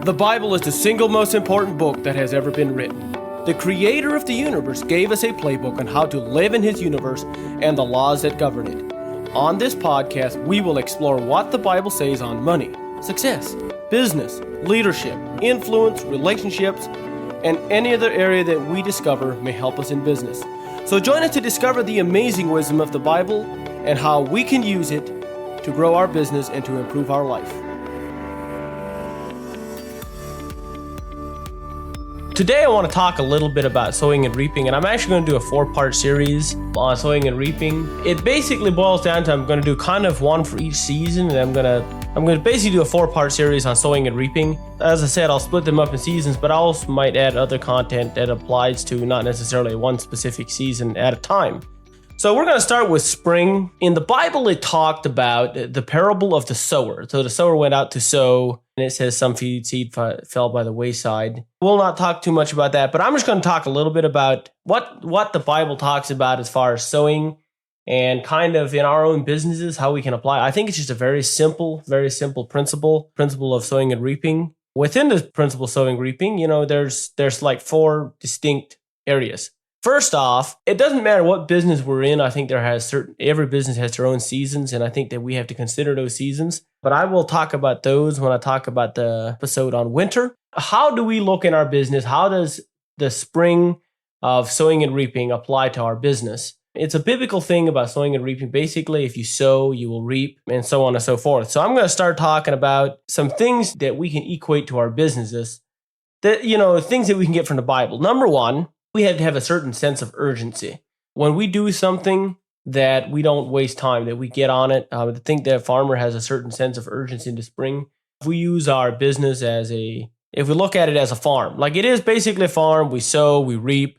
The Bible is the single most important book that has ever been written. The creator of the universe gave us a playbook on how to live in his universe and the laws that govern it. On this podcast, we will explore what the Bible says on money, success, business, leadership, influence, relationships, and any other area that we discover may help us in business. So join us to discover the amazing wisdom of the Bible and how we can use it to grow our business and to improve our life. Today I want to talk a little bit about sowing and reaping, and I'm actually going to do a 4-part series on sowing and reaping. It basically boils down to I'm going to do kind of one for each season, and I'm going to basically do a 4-part series on sowing and reaping. As I said, I'll split them up in seasons, but I also might add other content that applies to not necessarily one specific season at a time. So we're going to start with spring. In the Bible, it talked about the parable of the sower. So the sower went out to sow, and it says some seed fell by the wayside. We'll not talk too much about that, but I'm just going to talk a little bit about what the Bible talks about as far as sowing and kind of in our own businesses, how we can apply. I think it's just a very simple principle of sowing and reaping. Within the principle of sowing and reaping, there's like 4 distinct areas. First off, it doesn't matter what business we're in. I think every business has their own seasons, and I think that we have to consider those seasons. But I will talk about those when I talk about the episode on winter. How do we look in our business? How does the spring of sowing and reaping apply to our business? It's a biblical thing about sowing and reaping. Basically, if you sow, you will reap, and so on and so forth. So I'm going to start talking about some things that we can equate to our businesses, things that we can get from the Bible. Number one, we have to have a certain sense of urgency. When we do something, that we don't waste time, that we get on it. I think that a farmer has a certain sense of urgency in the spring. If we use our business if we look at it as a farm, like it is basically a farm, we sow, we reap.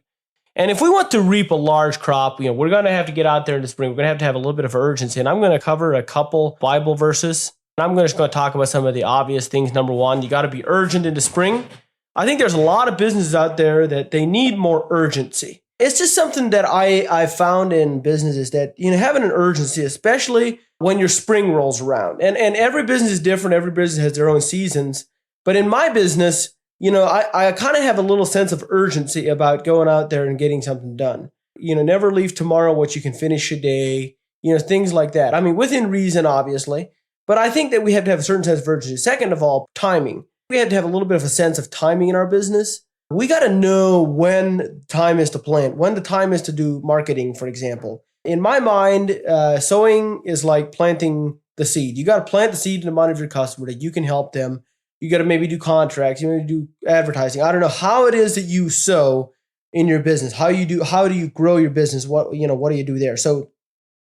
And if we want to reap a large crop, we're going to have to get out there in the spring. We're going to have a little bit of urgency. And I'm going to cover a couple Bible verses. And I'm just going to talk about some of the obvious things. Number one, you got to be urgent in the spring. I think there's a lot of businesses out there that they need more urgency. It's just something that I found in businesses that, having an urgency, especially when your spring rolls around. And every business is different. Every business has their own seasons. But in my business, I kind of have a little sense of urgency about going out there and getting something done. Never leave tomorrow what you can finish today, things like that. I mean, within reason, obviously. But I think that we have to have a certain sense of urgency. Second of all, timing. We have to have a little bit of a sense of timing in our business. We got to know when time is to plant, when the time is to do marketing, for example. In my mind, sowing is like planting the seed. You got to plant the seed in the mind of your customer that you can help them. You got to maybe do contracts, you maybe do advertising. I don't know how it is that you sow in your business. How do you grow your business? What do you do there? So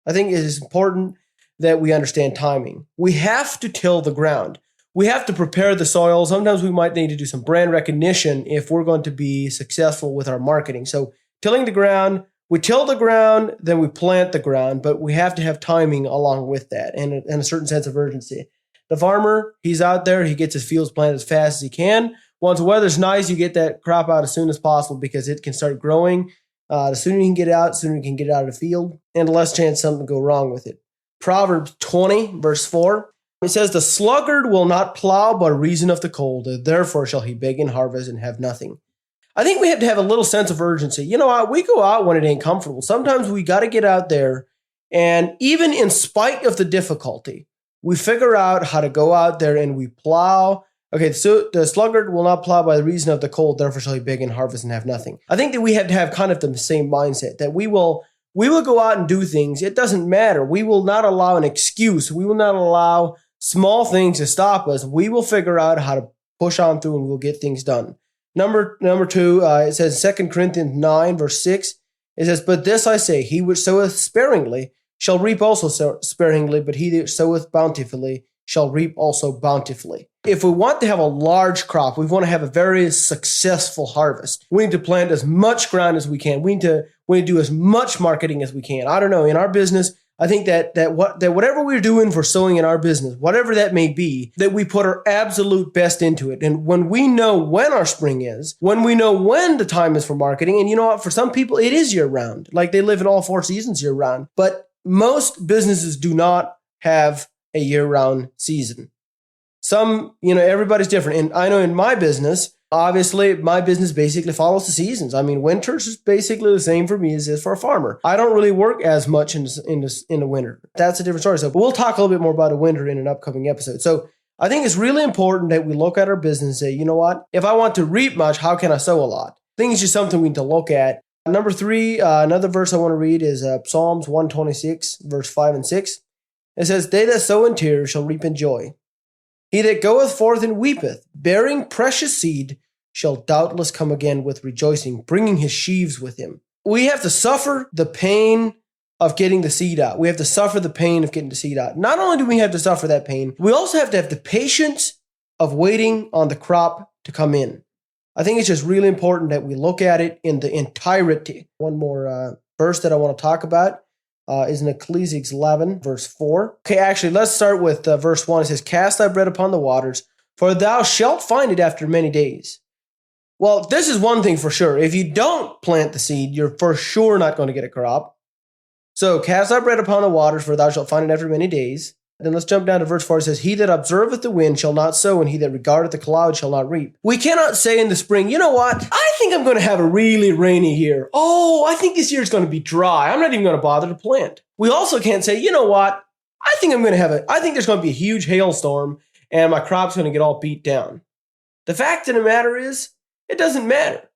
I think it is important that we understand timing. We have to till the ground. We have to prepare the soil. Sometimes we might need to do some brand recognition if we're going to be successful with our marketing. So tilling the ground, we till the ground, then we plant the ground, but we have to have timing along with that and a certain sense of urgency. The farmer, he's out there, he gets his fields planted as fast as he can. Once the weather's nice, you get that crop out as soon as possible because it can start growing. The sooner you can get it out, the sooner you can get it out of the field, and the less chance something will go wrong with it. Proverbs 20, verse 4. It says, "The sluggard will not plow by reason of the cold, therefore shall he beg in harvest and have nothing." I think we have to have a little sense of urgency. We go out when it ain't comfortable. Sometimes we got to get out there, and even in spite of the difficulty, we figure out how to go out there and we plow. Okay, so the sluggard will not plow by the reason of the cold, therefore shall he beg in harvest and have nothing. I think that we have to have kind of the same mindset, that we will go out and do things. It doesn't matter. We will not allow an excuse. We will not allow small things to stop us. We will figure out how to push on through and we'll get things done. Number 2, it says 2 Corinthians 9, verse 6. It says, "But this I say, he which soweth sparingly shall reap also sparingly, but he that soweth bountifully shall reap also bountifully." If we want to have a large crop, we want to have a very successful harvest, we need to plant as much ground as we can. We need to do as much marketing as we can. I don't know, in our business, I think that whatever we're doing for sowing in our business, whatever that may be, that we put our absolute best into it. And when we know when our spring is, when we know when the time is for marketing, and you know what, for some people it is year round, like they live in all 4 seasons year round. But most businesses do not have a year round season. Everybody's different. And I know in my business, obviously, my business basically follows the seasons. I mean, winter's is basically the same for me as it is for a farmer. I don't really work as much in the winter. That's a different story. So we'll talk a little bit more about the winter in an upcoming episode. So I think it's really important that we look at our business and say, you know what? If I want to reap much, how can I sow a lot? I think it's just something we need to look at. Number 3, another verse I want to read is Psalms 126, verse 5 and 6. It says, they that sow in tears shall reap in joy. He that goeth forth and weepeth, bearing precious seed, shall doubtless come again with rejoicing, bringing his sheaves with him. We have to suffer the pain of getting the seed out. We have to suffer the pain of getting the seed out. Not only do we have to suffer that pain, we also have to have the patience of waiting on the crop to come in. I think it's just really important that we look at it in the entirety. One more verse that I want to talk about is in Ecclesiastes 11, verse 4. Okay, actually, let's start with verse 1. It says, cast thy bread upon the waters, for thou shalt find it after many days. Well, this is one thing for sure. If you don't plant the seed, you're for sure not going to get a crop. So cast thy bread upon the waters, for thou shalt find it after many days. Then let's jump down to verse 4. It says, he that observeth the wind shall not sow, and he that regardeth the cloud shall not reap. We cannot say in the spring, you know what? I think I'm going to have a really rainy year. Oh, I think this year is going to be dry. I'm not even going to bother to plant. We also can't say, you know what? I think there's going to be a huge hailstorm, and my crop's going to get all beat down. The fact of the matter is, it doesn't matter.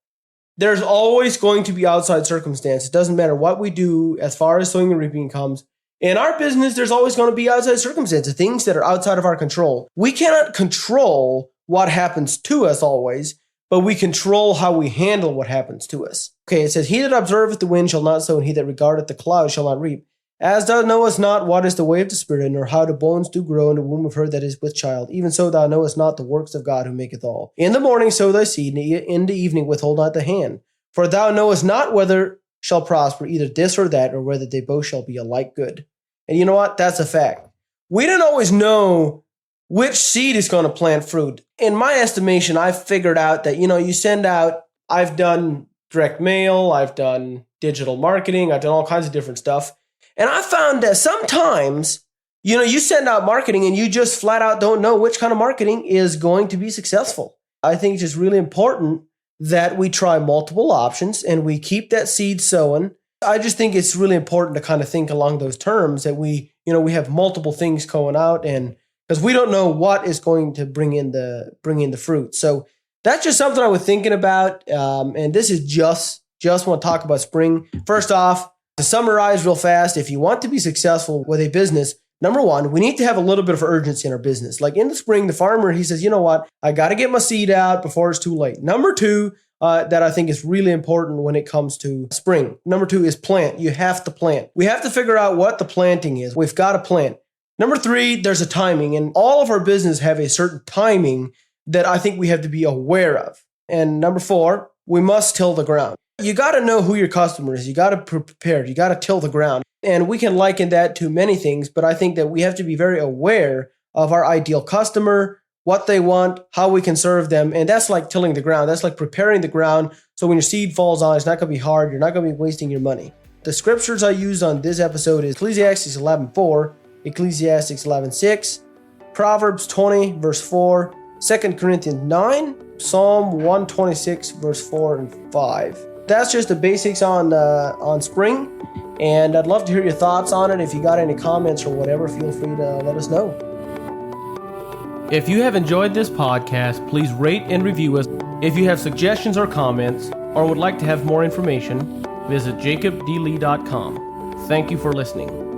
There's always going to be outside circumstances. It doesn't matter what we do as far as sowing and reaping comes. In our business, there's always going to be outside circumstances, things that are outside of our control. We cannot control what happens to us always, but we control how we handle what happens to us. Okay, it says, he that observeth the wind shall not sow, and he that regardeth the cloud shall not reap. As thou knowest not what is the way of the Spirit, nor how the bones do grow in the womb of her that is with child, even so thou knowest not the works of God who maketh all. In the morning sow thy seed, and in the evening withhold not the hand. For thou knowest not whether shall prosper either this or that, or whether they both shall be alike good. And you know what? That's a fact. We don't always know which seed is going to plant fruit. In my estimation, I've figured out that, you send out, I've done direct mail, I've done digital marketing, I've done all kinds of different stuff. And I found that sometimes, you send out marketing and you just flat out don't know which kind of marketing is going to be successful. I think it's just really important that we try multiple options and we keep that seed sowing. I just think it's really important to kind of think along those terms that we have multiple things going out, and because we don't know what is going to bring in the fruit. So that's just something I was thinking about. And this is just want to talk about spring. First off, to summarize real fast, if you want to be successful with a business, number one, we need to have a little bit of urgency in our business. Like in the spring, the farmer, he says, you know what? I got to get my seed out before it's too late. Number two, that I think is really important when it comes to spring. Number 2 is plant. You have to plant. We have to figure out what the planting is. We've got to plant. Number 3, there's a timing, and all of our business have a certain timing that I think we have to be aware of. And number 4, we must till the ground. You got to know who your customer is. You got to prepare. You got to till the ground. And we can liken that to many things, but I think that we have to be very aware of our ideal customer, what they want, how we can serve them. And that's like tilling the ground. That's like preparing the ground so when your seed falls on, it's not going to be hard. You're not going to be wasting your money. The scriptures I used on this episode is Ecclesiastes 11:4, Ecclesiastes 11:6, Proverbs 20, verse 4, 2 Corinthians 9, Psalm 126, verse 4 and 5. That's just the basics on spring. And I'd love to hear your thoughts on it. If you got any comments or whatever, feel free to let us know. If you have enjoyed this podcast, please rate and review us. If you have suggestions or comments, or would like to have more information, visit jacobdlee.com. Thank you for listening.